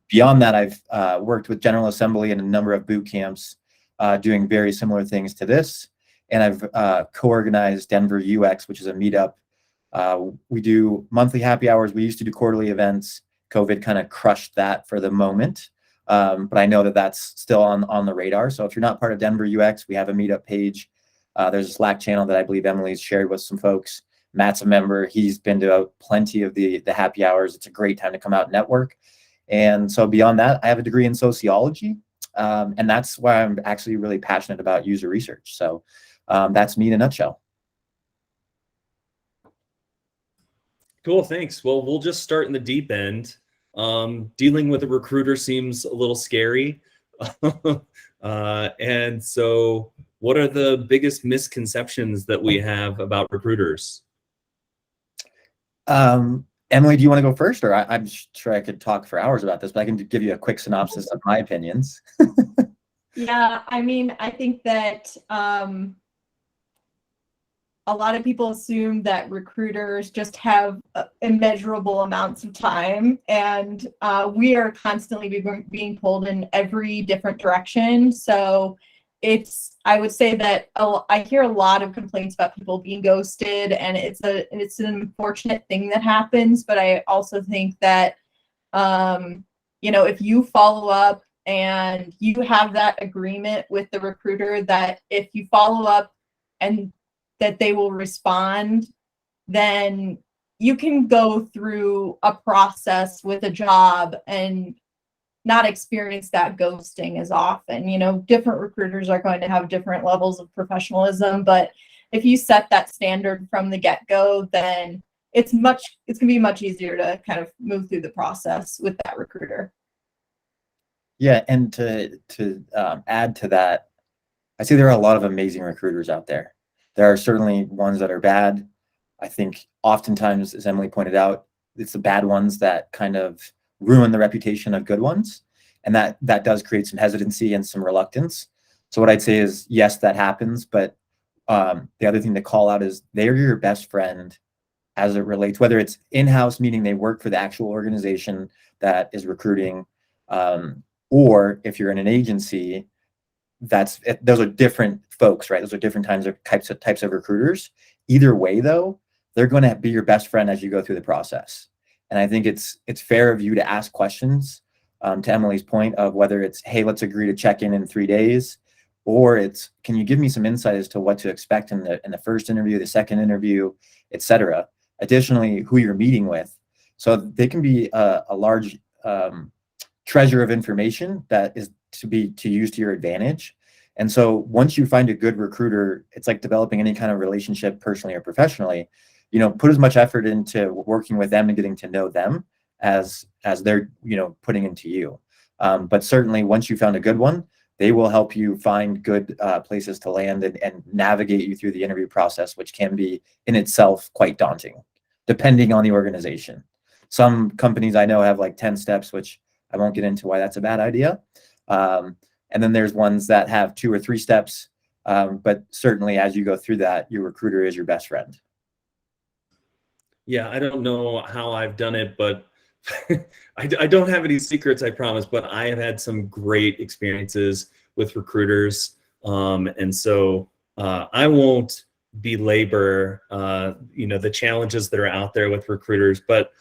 Beyond that, I've worked with General Assembly in a number of boot camps doing very similar things to this. And I've co-organized Denver UX, which is a meetup. We do monthly happy hours. We used to do quarterly events. COVID kind of crushed that for the moment. But I know that that's still on the radar. So if you're not part of Denver UX, we have a meetup page. There's a Slack channel that I believe Emily's shared with some folks. Matt's a member. He's been to plenty of the happy hours. It's a great time to come out and network. And so beyond that, I have a degree in sociology. And that's why I'm actually really passionate about user research. So that's me in a nutshell. Cool, thanks. Well, we'll just start in the deep end. Dealing with a recruiter seems a little scary. And so what are the biggest misconceptions that we have about recruiters? Emily, do you want to go first? Or I'm sure I could talk for hours about this, but I can give you a quick synopsis of my opinions. Yeah, I mean, I think that a lot of people assume that recruiters just have immeasurable amounts of time, and we are constantly being pulled in every different direction. So I would say that I hear a lot of complaints about people being ghosted, and it's an unfortunate thing that happens. But I also think that, if you follow up and you have that agreement with the recruiter that if you follow up and that they will respond, then you can go through a process with a job and not experience that ghosting as often. Different recruiters are going to have different levels of professionalism, but if you set that standard from the get-go, then it's going to be much easier to kind of move through the process with that recruiter. Yeah, and to add to that, I see there are a lot of amazing recruiters out there. There are certainly ones that are bad. I think oftentimes, as Emily pointed out, it's the bad ones that kind of ruin the reputation of good ones. And that does create some hesitancy and some reluctance. So what I'd say is, yes, that happens. But the other thing to call out is they're your best friend as it relates, whether it's in-house, meaning they work for the actual organization that is recruiting, or if you're in an agency, those are different folks, right? Those are different types of recruiters. Either way, though, they're going to be your best friend as you go through the process. And I think it's fair of you to ask questions, to Emily's point of whether it's, hey, let's agree to check in 3 days, or it's, can you give me some insight as to what to expect in the first interview, the second interview, et cetera. Additionally, who you're meeting with. So they can be a large treasure of information that is to use to your advantage. And so once you find a good recruiter, it's like developing any kind of relationship personally or professionally, put as much effort into working with them and getting to know them as they're, putting into you. But certainly once you found a good one, they will help you find good places to land and navigate you through the interview process, which can be in itself quite daunting, depending on the organization. Some companies I know have like 10 steps, which I won't get into why that's a bad idea. And then there's ones that have 2 or 3 steps. But certainly as you go through that, your recruiter is your best friend. Yeah, I don't know how I've done it, but I don't have any secrets, I promise, but I have had some great experiences with recruiters. And so I won't belabor, the challenges that are out there with recruiters, but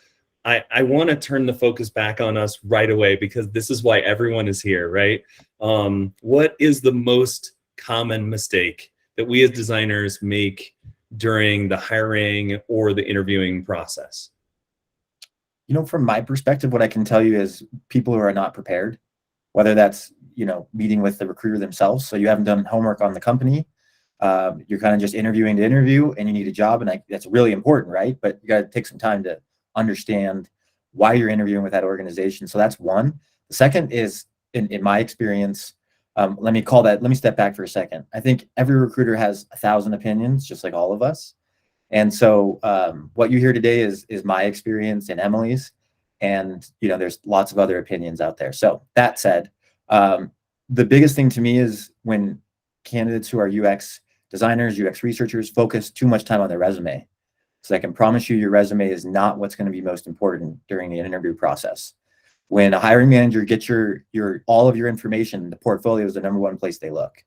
I want to turn the focus back on us right away, because this is why everyone is here, right? What is the most common mistake that we as designers make during the hiring or the interviewing process? From my perspective, what I can tell you is people who are not prepared, whether that's, meeting with the recruiter themselves. So you haven't done homework on the company. You're kind of just interviewing to interview and you need a job. And that's really important, right? But you got to take some time to understand why you're interviewing with that organization. So that's one. The second is, in my experience, let me step back for a second. I think every recruiter has 1,000 opinions, just like all of us. And so what you hear today is my experience and Emily's, and there's lots of other opinions out there. So that said, the biggest thing to me is when candidates who are UX designers, UX researchers focus too much time on their resume. So I can promise you your resume is not what's going to be most important during the interview process. When a hiring manager gets your all of your information, the portfolio is the number one place they look.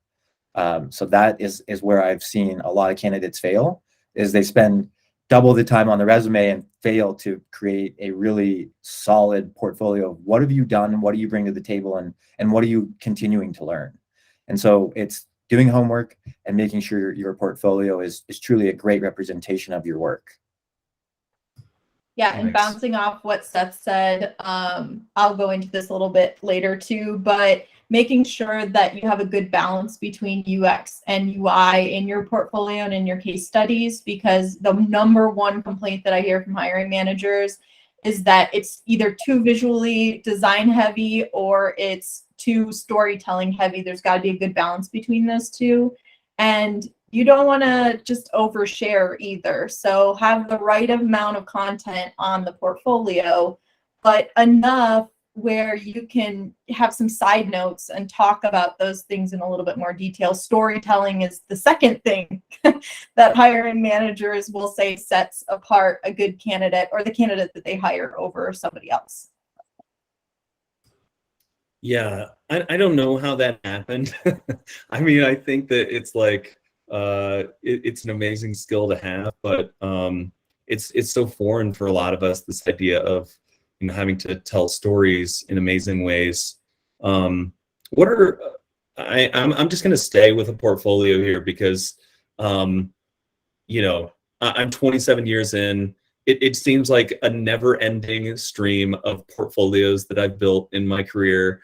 So that is where I've seen a lot of candidates fail, is they spend double the time on the resume and fail to create a really solid portfolio of what have you done, what do you bring to the table, and what are you continuing to learn. And so it's doing homework and making sure your portfolio is truly a great representation of your work. Yeah, and Nice. bouncing off what Seth said, I'll go into this a little bit later too, but making sure that you have a good balance between UX and UI in your portfolio and in your case studies, because the number one complaint that I hear from hiring managers is that it's either too visually design heavy or it's too storytelling heavy. There's got to be a good balance between those two. And you don't want to just overshare either. So have the right amount of content on the portfolio, but enough where you can have some side notes and talk about those things in a little bit more detail. Storytelling is the second thing that hiring managers will say sets apart a good candidate or the candidate that they hire over somebody else. Yeah, I don't know how that happened. I mean, I think that it's like it's an amazing skill to have, but it's so foreign for a lot of us, this idea of, you know, having to tell stories in amazing ways. What are I'm just going to stay with a portfolio here because you know, I'm 27 years in. It seems like a never-ending stream of portfolios that I've built in my career,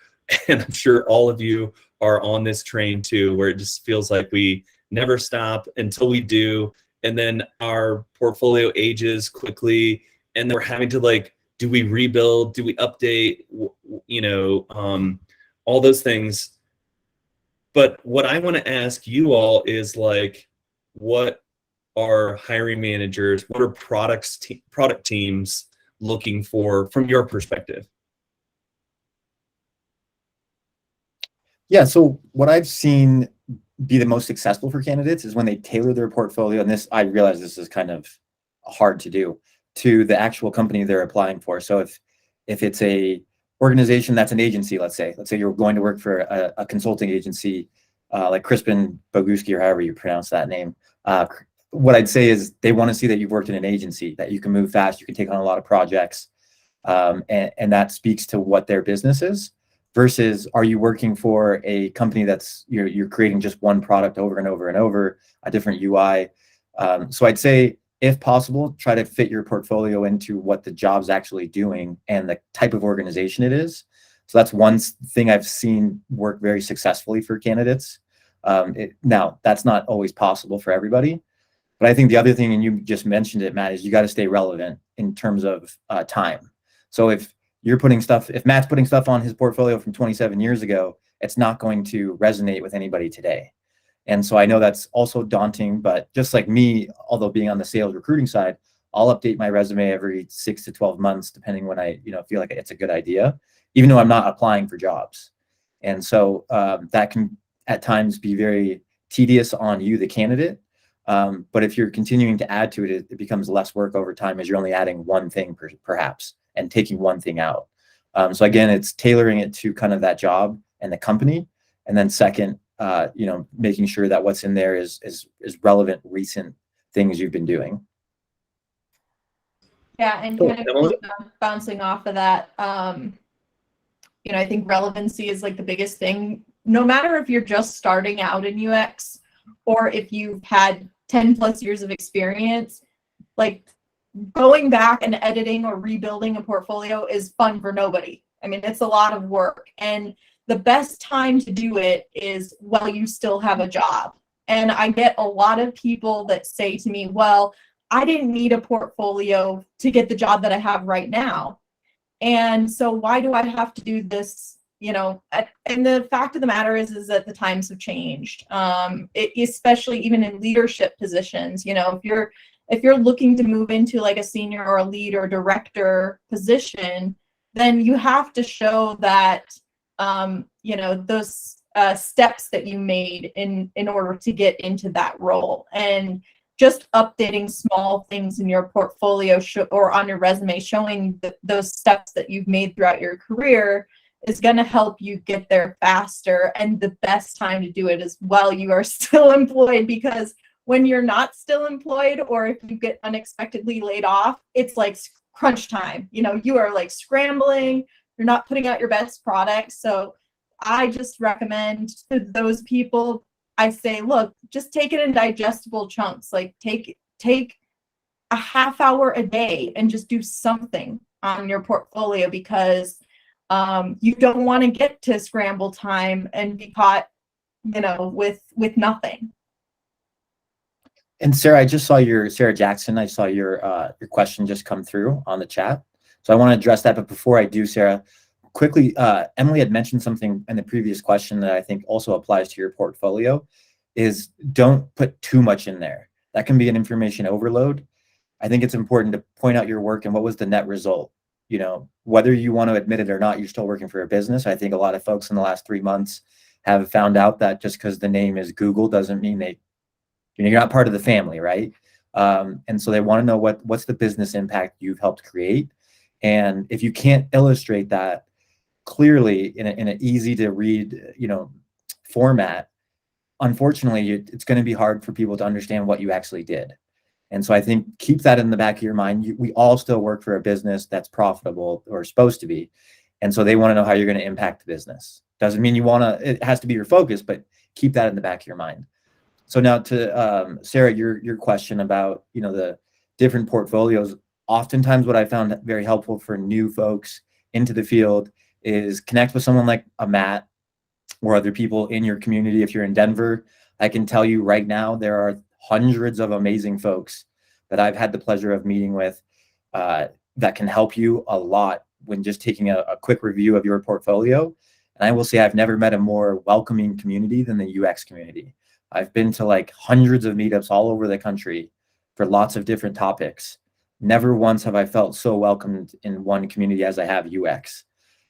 and I'm sure all of you are on this train too, where it just feels like we never stop until we do, and then our portfolio ages quickly, and then we're having to, like, do we rebuild, do we update, you know, all those things. But what I want to ask you all is, like, what are hiring managers, what are product teams looking for from your perspective? Yeah, so what I've seen be the most successful for candidates is when they tailor their portfolio, and this, I realize this is kind of hard to do, to the actual company they're applying for. So if it's a organization that's an agency, let's say you're going to work for a consulting agency, like Crispin Boguski, or however you pronounce that name, what I'd say is they want to see that you've worked in an agency, that you can move fast, you can take on a lot of projects, and that speaks to what their business is. Versus, are you working for a company that's you're creating just one product over and over and over, a different UI? So I'd say, if possible, try to fit your portfolio into what the job's actually doing and the type of organization it is. So that's one thing I've seen work very successfully for candidates. Now, that's not always possible for everybody. But I think the other thing, and you just mentioned it, Matt, is you got to stay relevant in terms of time. So if Matt's putting stuff on his portfolio from 27 years ago, it's not going to resonate with anybody today. And so I know that's also daunting, but just like me, although being on the sales recruiting side, I'll update my resume every 6 to 12 months, depending when I feel like it's a good idea, even though I'm not applying for jobs. And so that can at times be very tedious on you, the candidate. But if you're continuing to add to it, it becomes less work over time, as you're only adding one thing perhaps and taking one thing out. So again, it's tailoring it to kind of that job and the company. And then second, making sure that what's in there is relevant, recent things you've been doing. Yeah, and kind of bouncing off of that, I think relevancy is like the biggest thing. No matter if you're just starting out in UX or if you've had 10 plus years of experience, like going back and editing or rebuilding a portfolio is fun for nobody. I mean, it's a lot of work. And the best time to do it is while you still have a job. And I get a lot of people that say to me, well, I didn't need a portfolio to get the job that I have right now. And so why do I have to do this? And the fact of the matter is that the times have changed, especially even in leadership positions. If you're looking to move into like a senior or a lead or director position, then you have to show that, those steps that you made in order to get into that role. And just updating small things in your portfolio or on your resume showing those steps that you've made throughout your career is going to help you get there faster. And the best time to do it is while you are still employed, because when you're not still employed, or if you get unexpectedly laid off, it's like crunch time. You know, you are like scrambling, you're not putting out your best product. So I just recommend to those people, I say, look, just take it in digestible chunks. Like take a half hour a day and just do something on your portfolio, because you don't want to get to scramble time and be caught, you know, with nothing. And Sarah, I just saw Sarah Jackson. I saw your question just come through on the chat. So I want to address that. But before I do, Sarah, quickly, Emily had mentioned something in the previous question that I think also applies to your portfolio, is don't put too much in there. That can be an information overload. I think it's important to point out your work and what was the net result. You know, whether you want to admit it or not, you're still working for a business. I think a lot of folks in the last 3 months have found out that just because the name is Google doesn't mean you're not part of the family, right? And so they want to know what's the business impact you've helped create. And if you can't illustrate that clearly in an easy to read, you know, format, unfortunately, it's going to be hard for people to understand what you actually did. And so I think keep that in the back of your mind. We all still work for a business that's profitable, or supposed to be. And so they want to know how you're going to impact the business. Doesn't mean it has to be your focus, but keep that in the back of your mind. So now to Sarah, your question about, you know, the different portfolios. Oftentimes what I found very helpful for new folks into the field is connect with someone like a Matt or other people in your community. If you're in Denver, I can tell you right now, there are hundreds of amazing folks that I've had the pleasure of meeting with that can help you a lot when just taking a quick review of your portfolio. And I will say I've never met a more welcoming community than the UX community. I've been to like hundreds of meetups all over the country for lots of different topics. Never once have I felt so welcomed in one community as I have UX.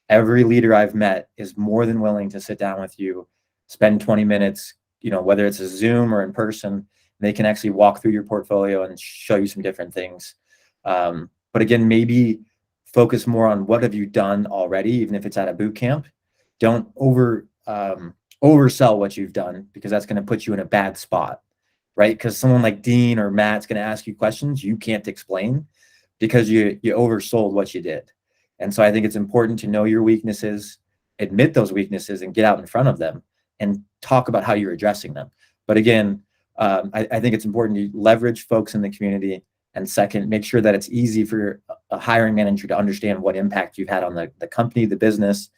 Every leader I've met is more than willing to sit down with you, spend 20 minutes, you know, whether it's a Zoom or in person. They can actually walk through your portfolio and show you some different things. But again, maybe focus more on what have you done already, even if it's at a boot camp. Don't oversell what you've done, because that's going to put you in a bad spot, right? Because someone like Dean or Matt's going to ask you questions you can't explain because you oversold what you did. And so I think it's important to know your weaknesses, admit those weaknesses, and get out in front of them and talk about how you're addressing them. But again, I think it's important to leverage folks in the community. And second, make sure that it's easy for a hiring manager to understand what impact you've had on the company, the business.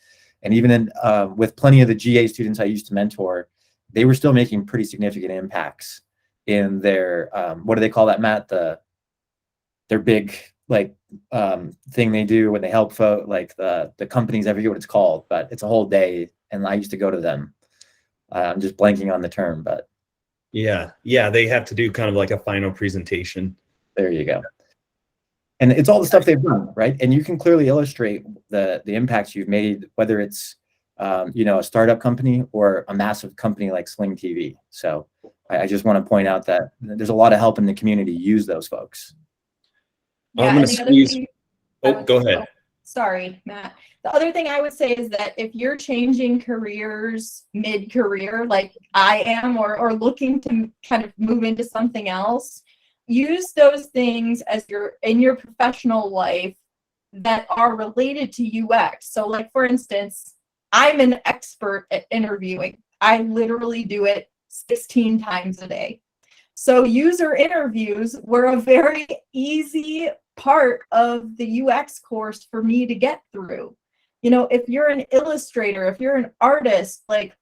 And even with plenty of the GA students I used to mentor, they were still making pretty significant impacts in their, what do they call that, Matt? Their big thing they do when they help folks, like the companies, I forget what it's called, but it's a whole day. And I used to go to them. I'm just blanking on the term, but. Yeah, they have to do kind of like a final presentation. There you go. And it's all the stuff they've done, right? And you can clearly illustrate the impacts you've made, whether it's you know, a startup company or a massive company like Sling TV. So I just want to point out that there's a lot of help in the community. Use those folks. Yeah, I'm going to squeeze. Oh, go ahead. Sorry, Matt. The other thing I would say is that if you're changing careers mid-career, like I am, or looking to kind of move into something else, use those things as in your professional life that are related to UX. So like, for instance, I'm an expert at interviewing. I literally do it 16 times a day. So user interviews were a very easy part of the UX course for me to get through. You know, if you're an illustrator, if you're an artist, like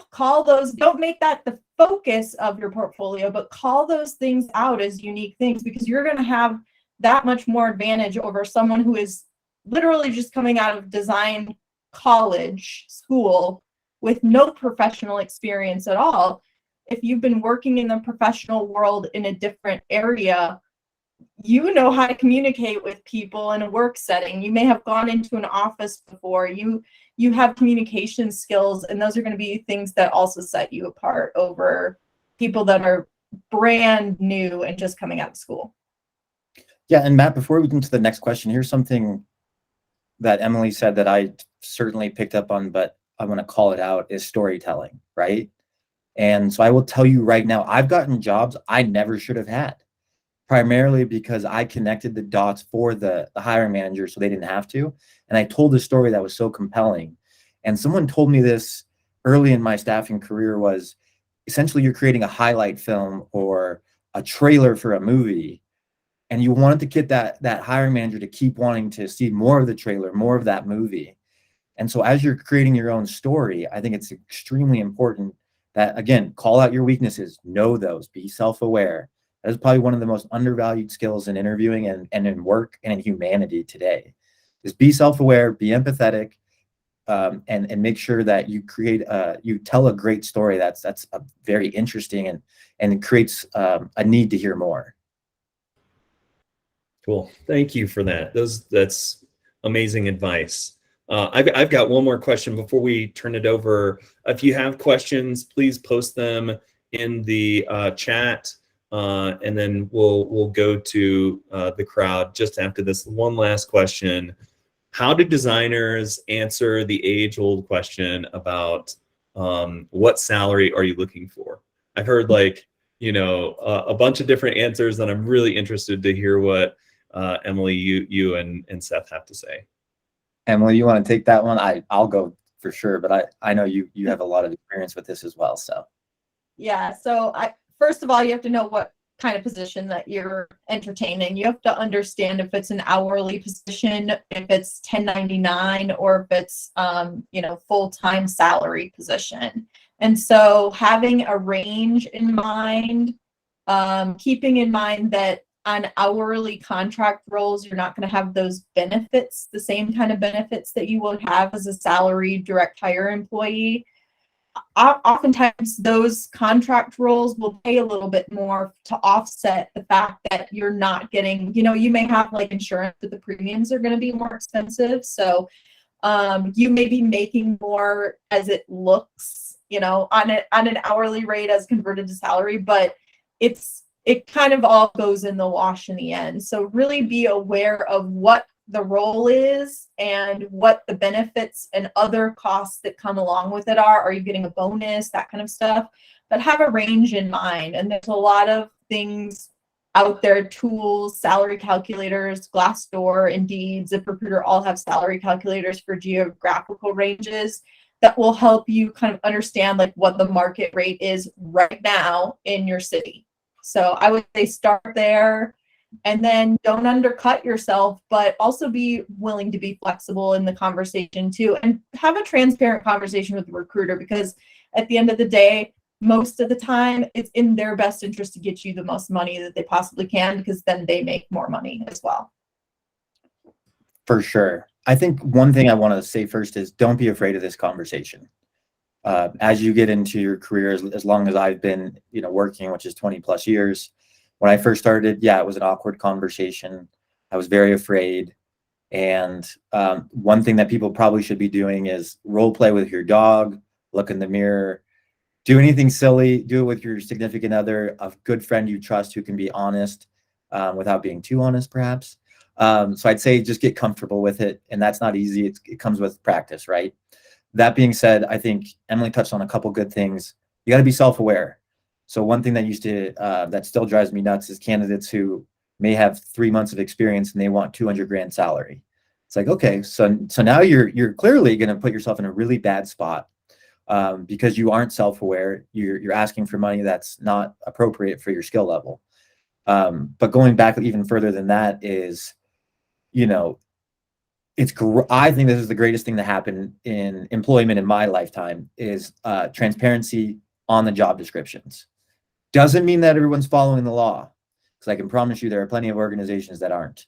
call those, don't make that the focus of your portfolio, but call those things out as unique things, because you're going to have that much more advantage over someone who is literally just coming out of design school with no professional experience at all. If you've been working in the professional world in a different area, you know how to communicate with people in a work setting. You may have gone into an office before. You have communication skills, and those are going to be things that also set you apart over people that are brand new and just coming out of school. Yeah, and Matt, before we get into the next question, here's something that Emily said that I certainly picked up on, but I want to call it out, is storytelling, right? And so I will tell you right now, I've gotten jobs I never should have had, primarily because I connected the dots for the hiring manager so they didn't have to. And I told a story that was so compelling. And someone told me this early in my staffing career, was essentially you're creating a highlight film or a trailer for a movie, and you wanted to get that hiring manager to keep wanting to see more of the trailer, more of that movie. And so as you're creating your own story, I think it's extremely important that, again, call out your weaknesses, know those, be self-aware. That is probably one of the most undervalued skills in interviewing and in work and in humanity today, is be self-aware, be empathetic, and make sure that you you tell a great story that's very interesting and it creates a need to hear more. Cool. Thank you for that. That's amazing advice. I've got one more question before we turn it over. If you have questions, please post them in the chat, and then we'll go to the crowd just after this. One last question. How do designers answer the age-old question about what salary are you looking for? I've heard a bunch of different answers, and I'm really interested to hear what Emily, you and Seth have to say. Emily, you want to take that one? I'll go for sure, but I know you have a lot of experience with this as well. So yeah, so first of all, you have to know what kind of position that you're entertaining. You have to understand if it's an hourly position, if it's 1099, or if it's full-time salary position. And so having a range in mind, keeping in mind that on hourly contract roles, you're not going to have those benefits, the same kind of benefits that you would have as a salaried direct hire employee. Oftentimes those contract roles will pay a little bit more to offset the fact that you're not getting, you may have like insurance, but the premiums are going to be more expensive. So you may be making more as it looks, on an hourly rate as converted to salary, but it kind of all goes in the wash in the end. So really be aware of what the role is and what the benefits and other costs that come along with it are. Are you getting a bonus, that kind of stuff? But have a range in mind. And there's a lot of things out there, tools, salary calculators, Glassdoor, Indeed, ZipRecruiter all have salary calculators for geographical ranges that will help you kind of understand like what the market rate is right now in your city. So I would say start there, and then don't undercut yourself, but also be willing to be flexible in the conversation too, and have a transparent conversation with the recruiter, because at the end of the day, most of the time it's in their best interest to get you the most money that they possibly can, because then they make more money as well. for sure. I think one thing I want to say first is don't be afraid of this conversation. As you get into your career, as long as I've been, working, which is 20 plus years, when I first started, yeah, it was an awkward conversation. I was very afraid. And one thing that people probably should be doing is role play with your dog, look in the mirror, do anything silly, do it with your significant other, a good friend you trust who can be honest without being too honest, perhaps. So I'd say just get comfortable with it. And that's not easy. It comes with practice, right? That being said, I think Emily touched on a couple good things. You got to be self-aware. So one thing that that still drives me nuts is candidates who may have 3 months of experience and they want 200 grand salary. It's like, okay, so now you're clearly going to put yourself in a really bad spot because you aren't self-aware. You're asking for money that's not appropriate for your skill level. But going back even further than that is, I think this is the greatest thing that happened in employment in my lifetime is transparency on the job descriptions. Doesn't mean that everyone's following the law, because I can promise you there are plenty of organizations that aren't.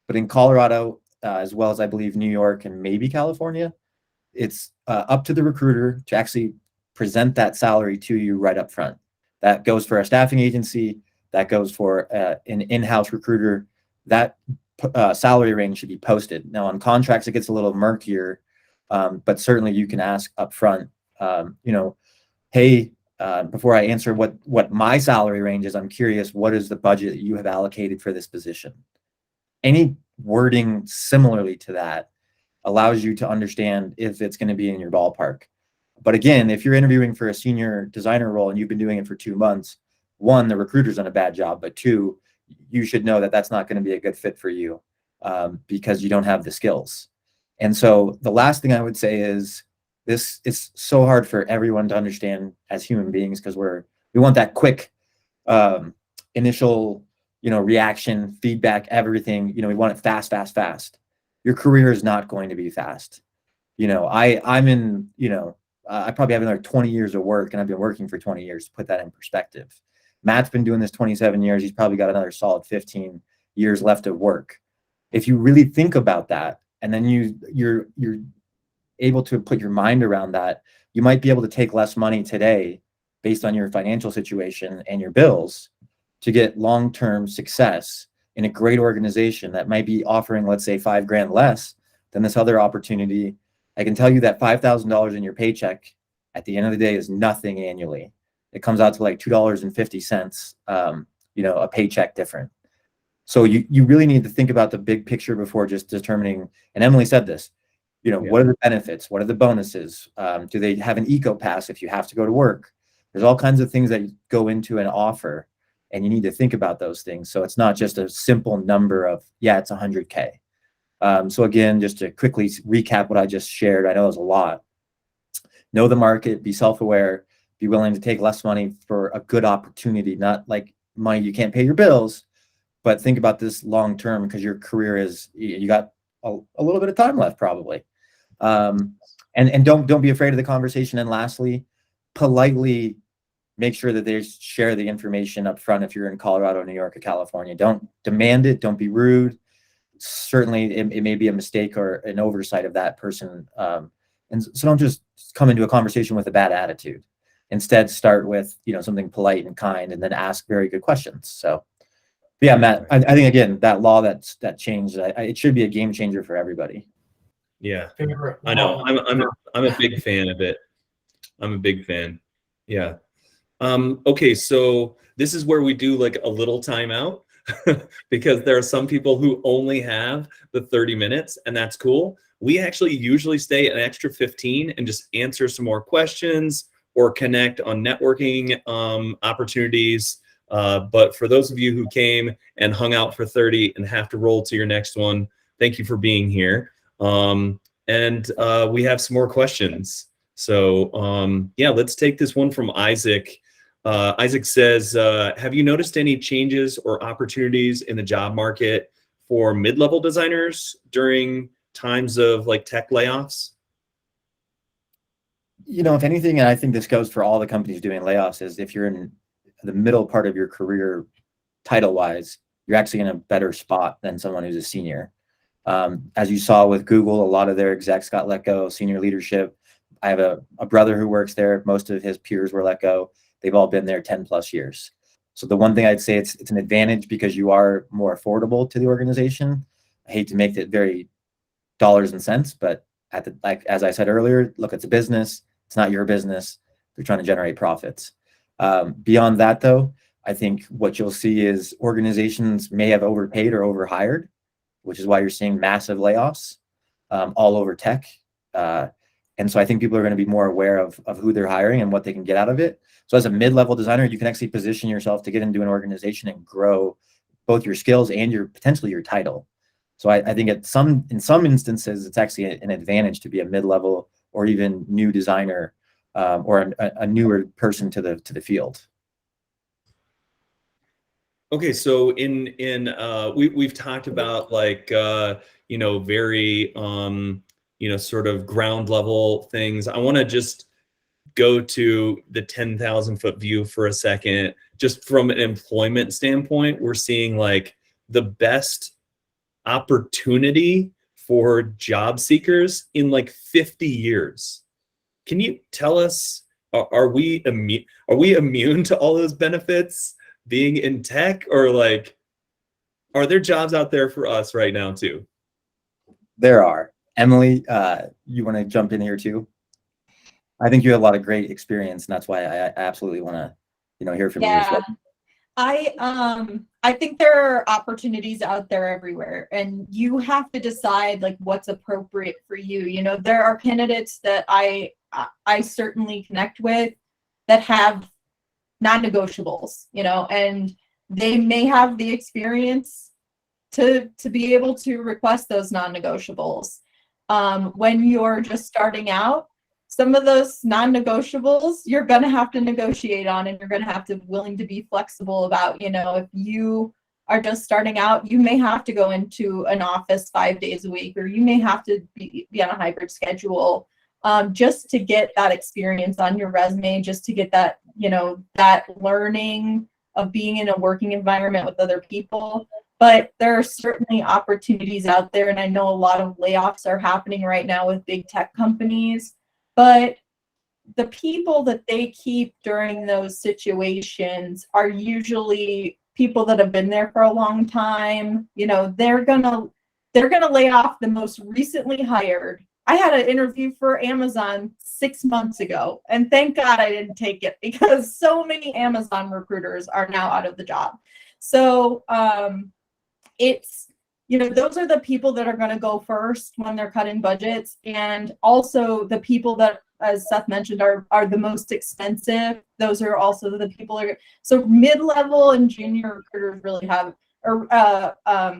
But in Colorado, as well as I believe New York and maybe California, it's up to the recruiter to actually present that salary to you right up front. That goes for a staffing agency, that goes for an in-house recruiter. That salary range should be posted. Now on contracts, it gets a little murkier, but certainly you can ask up front, hey, before I answer what my salary range is, I'm curious, what is the budget that you have allocated for this position? Any wording similarly to that allows you to understand if it's going to be in your ballpark. But again, if you're interviewing for a senior designer role and you've been doing it for 2 months, one, the recruiter's done a bad job, but two, you should know that that's not going to be a good fit for you because you don't have the skills. And so the last thing I would say is this is so hard for everyone to understand as human beings because we want that quick initial, reaction, feedback, everything. We want it fast, fast, fast. Your career is not going to be fast. I'm in, I probably have another 20 years of work, and I've been working for 20 years to put that in perspective. Matt's been doing this 27 years. He's probably got another solid 15 years left of work. If you really think about that, and then you're able to put your mind around that, you might be able to take less money today based on your financial situation and your bills to get long-term success in a great organization that might be offering, let's say, $5,000 less than this other opportunity. I can tell you that $5,000 in your paycheck at the end of the day is nothing annually. It comes out to like $2.50, a paycheck different. So you really need to think about the big picture before just determining, and Emily said this, what are the benefits? What are the bonuses? Do they have an eco pass if you have to go to work? There's all kinds of things that go into an offer, and you need to think about those things. So it's not just a simple number of, it's 100K. So again, just to quickly recap what I just shared, I know there's a lot. Know the market, be self-aware, be willing to take less money for a good opportunity, not like money you can't pay your bills, but think about this long-term because your career you got a little bit of time left probably. And don't be afraid of the conversation. And lastly, politely make sure that they share the information up front if you're in Colorado, New York, or California. Don't demand it. Don't be rude. Certainly, it may be a mistake or an oversight of that person. And so don't just come into a conversation with a bad attitude. Instead, start with something polite and kind, and then ask very good questions. So, yeah, Matt, I think again that law that changed, it should be a game changer for everybody. Yeah, I know. I'm a big fan of it. I'm a big fan. Yeah. Okay, so this is where we do like a little timeout because there are some people who only have the 30 minutes, and that's cool. We actually usually stay an extra 15 and just answer some more questions or connect on networking opportunities. But for those of you who came and hung out for 30 and have to roll to your next one, thank you for being here. And we have some more questions. So let's take this one from Isaac. Isaac says, have you noticed any changes or opportunities in the job market for mid-level designers during times of like tech layoffs? If anything, and I think this goes for all the companies doing layoffs, is if you're in the middle part of your career title-wise, you're actually in a better spot than someone who's a senior. As you saw with Google, a lot of their execs got let go, senior leadership. I have a brother who works there. Most of his peers were let go. They've all been there 10 plus years. So the one thing I'd say, it's an advantage because you are more affordable to the organization. I hate to make it very dollars and cents, but as I said earlier, look, it's a business. It's not your business. They're trying to generate profits. Beyond that, though, I think what you'll see is organizations may have overpaid or overhired, which is why you're seeing massive layoffs all over tech. And so I think people are going to be more aware of who they're hiring and what they can get out of it. So as a mid-level designer, you can actually position yourself to get into an organization and grow both your skills and potentially your title. So I think in some instances, it's actually an advantage to be a mid-level or even new designer or a newer person to the field. Okay, so we've talked about like very sort of ground level things. I want to just go to the 10,000 foot view for a second. Just from an employment standpoint, we're seeing like the best opportunity for job seekers in like 50 years. Can you tell us, are we immune to all those benefits being in tech, or like, are there jobs out there for us right now too? There are. Emily, you want to jump in here too? I think you have a lot of great experience, and that's why I absolutely want to, hear from you as well. I think there are opportunities out there everywhere, and you have to decide like what's appropriate for you. There are candidates that I certainly connect with that have non-negotiables, and they may have the experience to be able to request those non-negotiables. When you're just starting out, some of those non-negotiables you're going to have to negotiate on, and you're going to have to be willing to be flexible about, if you are just starting out, you may have to go into an office 5 days a week, or you may have to be on a hybrid schedule, just to get that experience on your resume, just to get that, that learning of being in a working environment with other people. But there are certainly opportunities out there, and I know a lot of layoffs are happening right now with big tech companies. But the people that they keep during those situations are usually people that have been there for a long time. They're gonna lay off the most recently hired. I had an interview for Amazon 6 months ago, and thank God I didn't take it, because so many Amazon recruiters are now out of the job. So it's, those are the people that are going to go first when they're cutting budgets. And also the people that, as Seth mentioned, are the most expensive. Those are also the people so mid-level and junior recruiters really have, or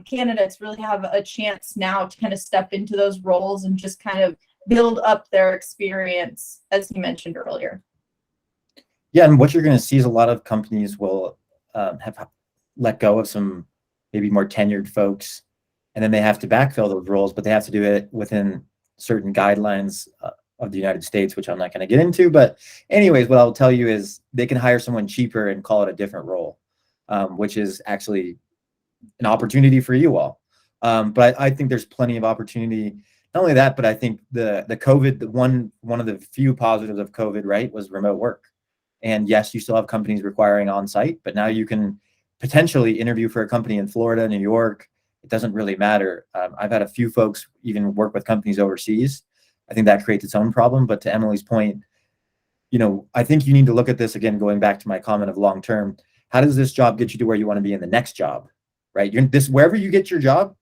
candidates really have a chance now to kind of step into those roles and just kind of build up their experience, as you mentioned earlier. Yeah, and what you're going to see is a lot of companies will have let go of some maybe more tenured folks, and then they have to backfill those roles, but they have to do it within certain guidelines of the United States, which I'm not going to get into. But anyways, what I'll tell you is they can hire someone cheaper and call it a different role, which is actually an opportunity for you all. But I think there's plenty of opportunity. Not only that, but I think the COVID, one of the few positives of COVID, right, was remote work. And yes, you still have companies requiring on-site, but now you can potentially interview for a company in Florida, New York. It doesn't really matter. I've had a few folks even work with companies overseas. I think that creates its own problem. But to Emily's point, I think you need to look at this again, going back to my comment of long-term. How does this job get you to where you want to be in the next job, right? Wherever you get your job,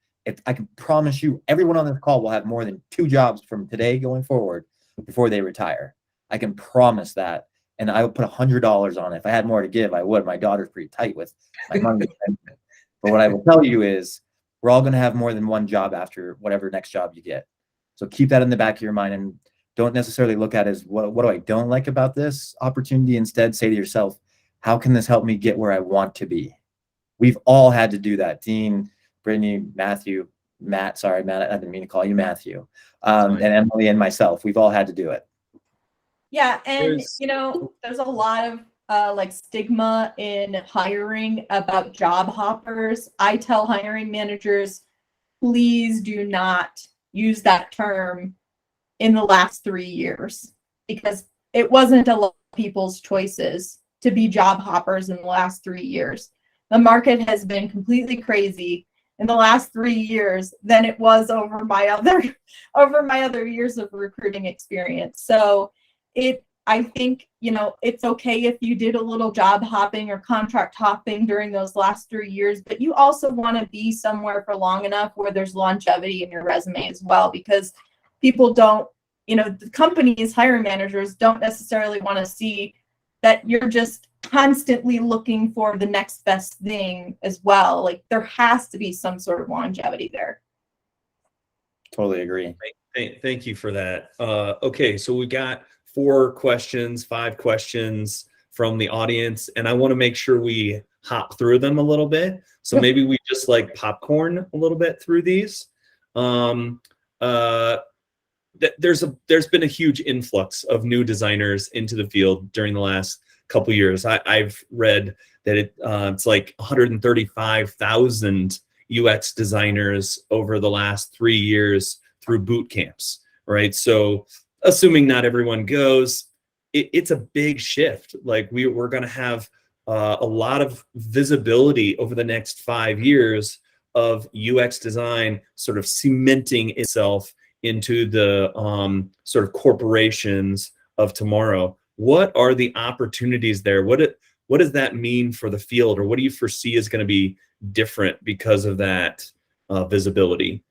I can promise you everyone on this call will have more than 2 jobs from today going forward before they retire. I can promise that. And I would put $100 on it. If I had more to give, I would. My daughter's pretty tight with my money. But what I will tell you is we're all going to have more than one job after whatever next job you get. So keep that in the back of your mind, and don't necessarily look at it as what do I don't like about this opportunity. Instead, say to yourself, how can this help me get where I want to be? We've all had to do that. Dean, Brittany, Matt, sorry, Matt, I didn't mean to call you Matthew, and Emily and myself, we've all had to do it. Yeah, and there's a lot of like stigma in hiring about job hoppers. I tell hiring managers, please do not use that term in the last 3 years, because it wasn't a lot of people's choices to be job hoppers in the last 3 years. The market has been completely crazy in the last 3 years than it was over my other years of recruiting experience. So I think, it's okay if you did a little job hopping or contract hopping during those last 3 years, but you also want to be somewhere for long enough where there's longevity in your resume as well, because people don't, the companies, hiring managers don't necessarily want to see that you're just constantly looking for the next best thing as well. Like, there has to be some sort of longevity there. Totally agree. Thank you for that. Okay, so we got 5 questions from the audience, and I want to make sure we hop through them a little bit. So maybe we just like popcorn a little bit through these. There's been a huge influx of new designers into the field during the last couple years. I've read that it's like 135,000 UX designers over the last 3 years through boot camps, right? So assuming not everyone goes, it's a big shift. Like we're going to have a lot of visibility over the next 5 years of UX design sort of cementing itself into the sort of corporations of tomorrow. What are the opportunities there? What does that mean for the field, or what do you foresee is going to be different because of that visibility?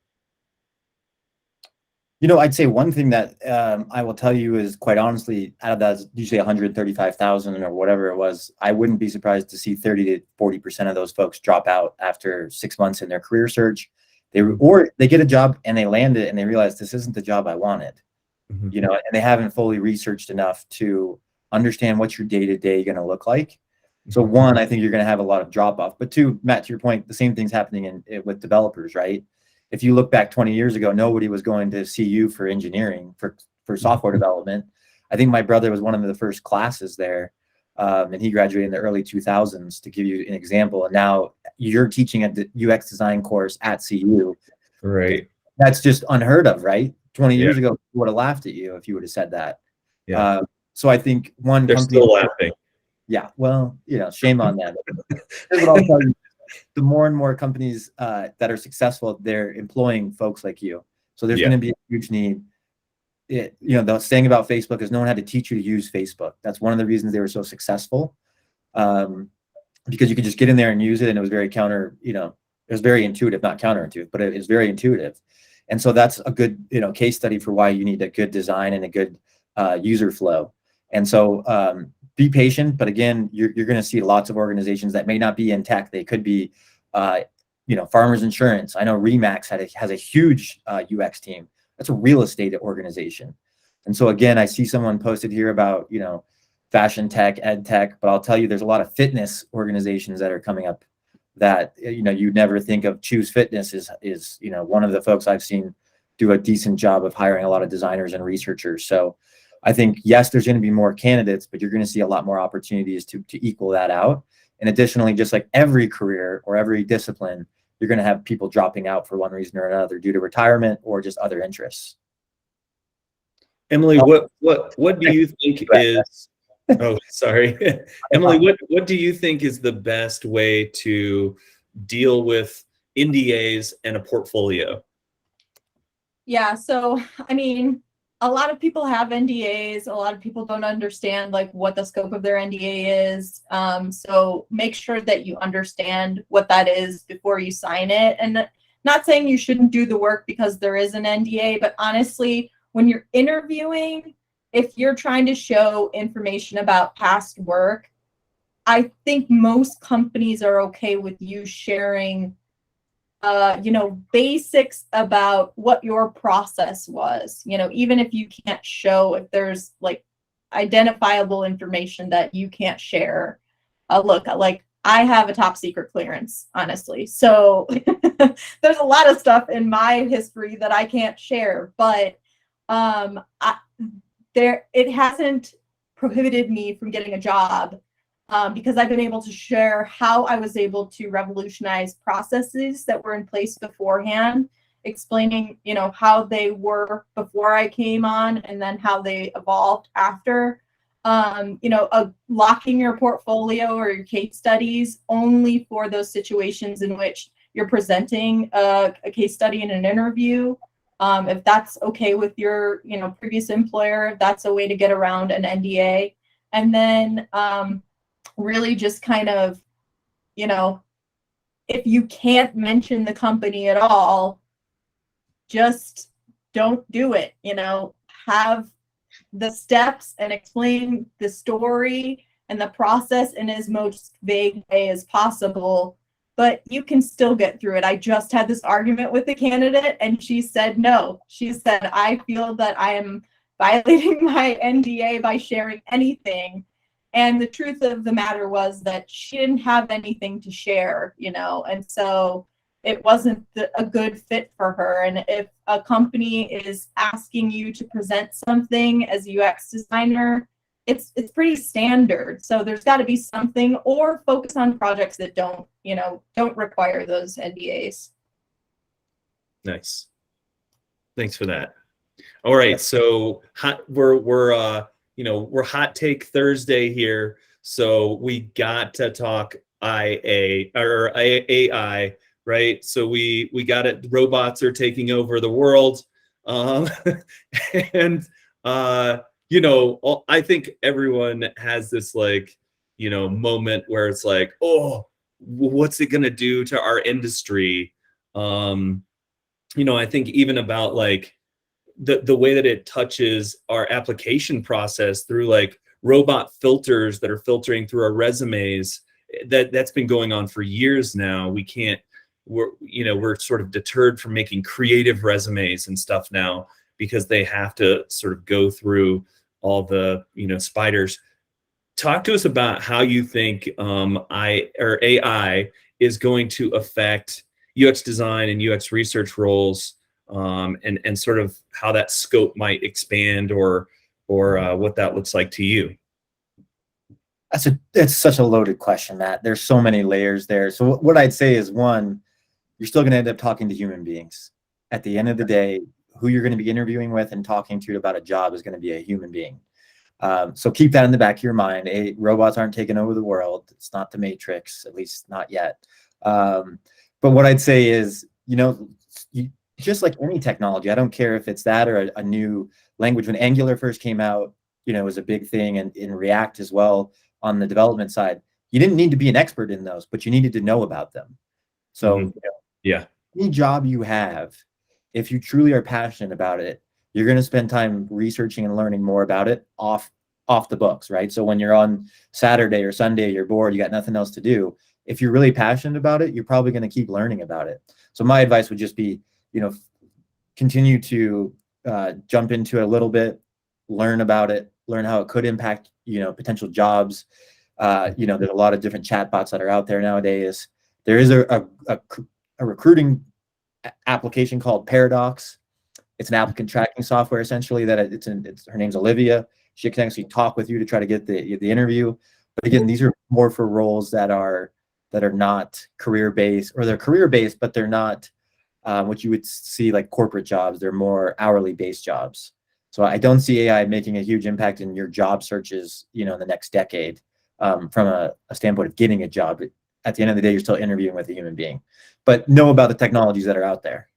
I'd say one thing that I will tell you is, quite honestly, out of that usually 135,000 or whatever it was, I wouldn't be surprised to see 30 to 40% of those folks drop out after 6 months in their career search. Or they get a job and they land it and they realize this isn't the job I wanted, Mm-hmm. and they haven't fully researched enough to understand what's your day-to-day going to look like. So one, I think you're going to have a lot of drop off, but two, Matt, to your point, the same thing's happening with developers, right? If you look back 20 years ago, nobody was going to see you for engineering, for software development. I think my brother was one of the first classes there, and he graduated in the early 2000s, to give you an example. And now you're teaching a UX design course at CU. Right. That's just unheard of, right? 20 years Yeah. ago, people would have laughed at you if you would have said that. Yeah. So I think one They're company, still laughing. yeah, well, shame on them. Here's what I'll tell you. The more and more companies that are successful, they're employing folks like you. So there's going to be a huge need. The saying about Facebook is no one had to teach you to use Facebook. That's one of the reasons they were so successful, because you could just get in there and use it, and it was very it was very intuitive, not counterintuitive, but it is very intuitive. And so that's a good, case study for why you need a good design and a good user flow. And so be patient, but again, you're going to see lots of organizations that may not be in tech. They could be, Farmers Insurance. I know Remax has a huge UX team. That's a real estate organization. And so again, I see someone posted here about, fashion tech, ed tech, but I'll tell you, there's a lot of fitness organizations that are coming up that, you'd never think of. Choose Fitness is one of the folks I've seen do a decent job of hiring a lot of designers and researchers. So I think, yes, there's going to be more candidates, but you're going to see a lot more opportunities to equal that out. And additionally, just like every career or every discipline, you're going to have people dropping out for one reason or another, due to retirement or just other interests. Emily, what do you think is? Oh, sorry, Emily. What do you think is the best way to deal with NDAs and a portfolio? Yeah, so I mean, a lot of people have NDAs. A lot of people don't understand like what the scope of their NDA is. So make sure that you understand what that is before you sign it. And not saying you shouldn't do the work because there is an NDA, but honestly, when you're interviewing, if you're trying to show information about past work, I think most companies are okay with you sharing basics about what your process was, even if you can't show, if there's like identifiable information that you can't share. Look, like I have a top secret clearance, honestly. So there's a lot of stuff in my history that I can't share, but it hasn't prohibited me from getting a job. Because I've been able to share how I was able to revolutionize processes that were in place beforehand, explaining, how they were before I came on and then how they evolved after. Locking your portfolio or your case studies only for those situations in which you're presenting a case study in an interview. If that's okay with your, previous employer, if that's a way to get around an NDA. And then, really just kind of, if you can't mention the company at all, just don't do it. Have the steps and explain the story and the process in as most vague way as possible, but you can still get through it. I just had this argument with the candidate and she said no. She said, I feel that I am violating my NDA by sharing anything. And the truth of the matter was that she didn't have anything to share, and so it wasn't a good fit for her. And if a company is asking you to present something as a UX designer, it's pretty standard. So there's got to be something, or focus on projects that don't require those NDAs. Nice. Thanks for that. All right, so we're Hot Take Thursday here, so we got to talk AI, right? So we got it. Robots are taking over the world, and I think everyone has this like, moment where it's like, oh, what's it going to do to our industry? I think even about like the way that it touches our application process through like robot filters that are filtering through our resumes, that's been going on for years now. We're sort of deterred from making creative resumes and stuff now because they have to sort of go through all the spiders. Talk to us about how you think AI is going to affect UX design and UX research roles, and sort of how that scope might expand, or what that looks like to you. It's such a loaded question, Matt. There's so many layers there. So what I'd say is, one, you're still going to end up talking to human beings. At the end of the day, who you're going to be interviewing with and talking to about a job is going to be a human being. So keep that in the back of your mind. Robots aren't taking over the world. It's not the Matrix, at least not yet. But what I'd say is, just like any technology, I don't care if it's that or a new language. When Angular first came out, it was a big thing, and in React as well on the development side. You didn't need to be an expert in those, but you needed to know about them. So yeah, any job you have, if you truly are passionate about it, you're going to spend time researching and learning more about it off the books, right? So when you're on Saturday or Sunday, you're bored, you got nothing else to do. If you're really passionate about it, you're probably going to keep learning about it. So my advice would just be, continue to jump into it a little bit, learn about it, learn how it could impact, potential jobs. There's a lot of different chatbots that are out there nowadays. There is a recruiting application called Paradox. It's an applicant tracking software, essentially, that her name's Olivia. She can actually talk with you to try to get the interview. But again, these are more for roles that are not career-based, or they're career-based, but they're not what you would see like corporate jobs. They're more hourly-based jobs. So I don't see AI making a huge impact in your job searches, in the next decade, from a standpoint of getting a job. At the end of the day, you're still interviewing with a human being, but know about the technologies that are out there.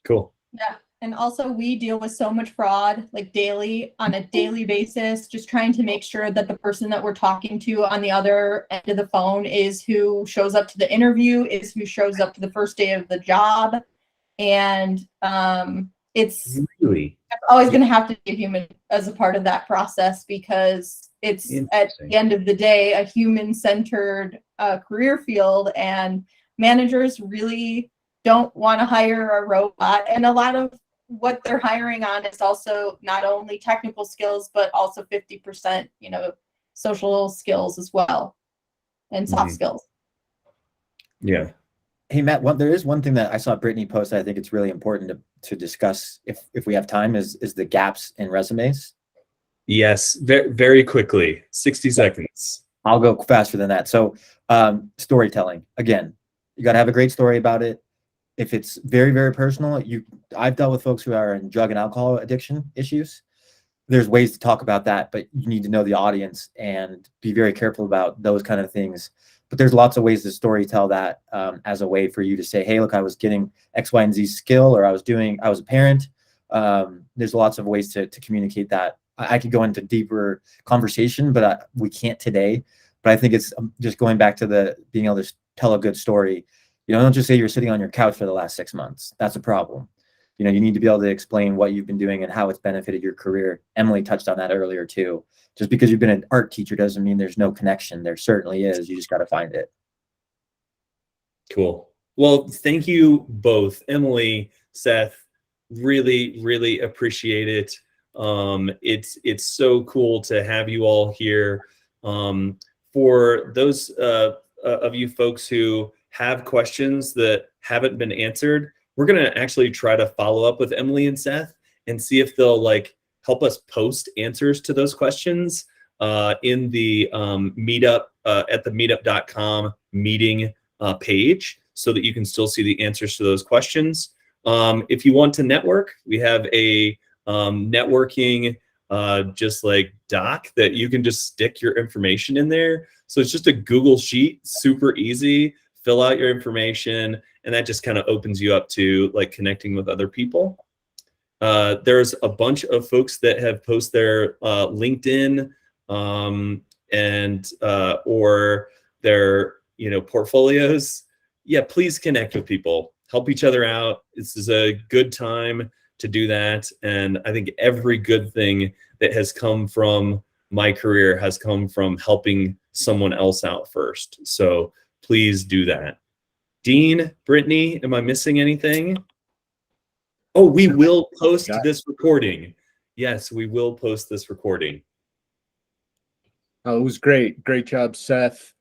Cool. Yeah. And also, we deal with so much fraud, like on a daily basis, just trying to make sure that the person that we're talking to on the other end of the phone is who shows up to the interview, is who shows up to the first day of the job. And it's really always going to have to be a human as a part of that process, because it's at the end of the day a human-centered career field, and managers really don't want to hire a robot. And a lot of what they're hiring on is also not only technical skills, but also 50%, social skills as well, and soft skills. Yeah. Hey, Matt, there is one thing that I saw Brittany post that I think it's really important to discuss, if we have time, is the gaps in resumes. Yes, very, very quickly, 60 seconds. I'll go faster than that. So storytelling, again, you got to have a great story about it. If it's very, very personal, I've dealt with folks who are in drug and alcohol addiction issues. There's ways to talk about that, but you need to know the audience and be very careful about those kind of things. But there's lots of ways to storytell that, as a way for you to say, hey, look, I was getting X, Y, and Z skill, or I was a parent. There's lots of ways to communicate that. I could go into deeper conversation, but we can't today. But I think it's just going back to being able to tell a good story. Don't just say you're sitting on your couch for the last 6 months. That's a problem. You need to be able to explain what you've been doing and how it's benefited your career. Emily touched on that earlier too. Just because you've been an art teacher doesn't mean there's no connection. There certainly is. You just got to find it. Cool. Well, thank you both, Emily, Seth. Really, really appreciate it. It's so cool to have you all here. For those of you folks who have questions that haven't been answered, we're going to actually try to follow up with Emily and Seth and see if they'll help us post answers to those questions in the meetup at the meetup.com meeting page, so that you can still see the answers to those questions. If you want to network, we have a networking just like doc that you can just stick your information in there. So it's just a Google sheet, super easy. Fill out your information, and that just kind of opens you up to connecting with other people. there's a bunch of folks that have posted their LinkedIn and or their portfolios. Yeah, please connect with people, help each other out. This is a good time to do that, and I think every good thing that has come from my career has come from helping someone else out first. So please do that. Dean, Brittany, am I missing anything? Oh, we will post this recording. Yes, we will post this recording. Oh, it was great. Great job, Seth.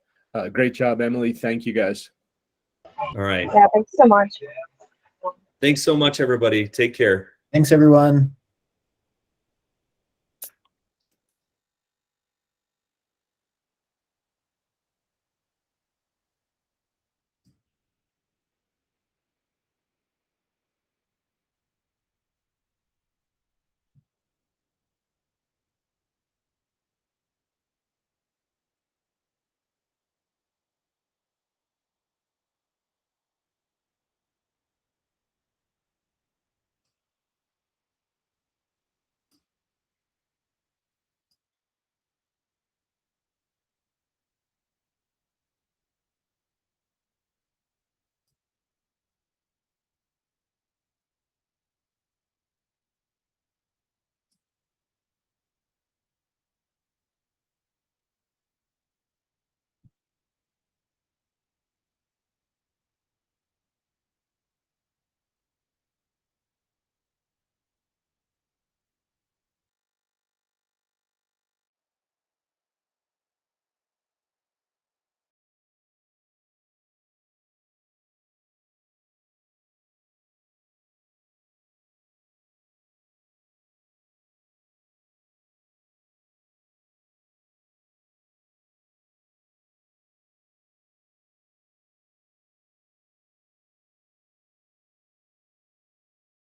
Great job, Emily. Thank you, guys. All right. Yeah, thanks so much. Thanks so much, everybody. Take care. Thanks, everyone.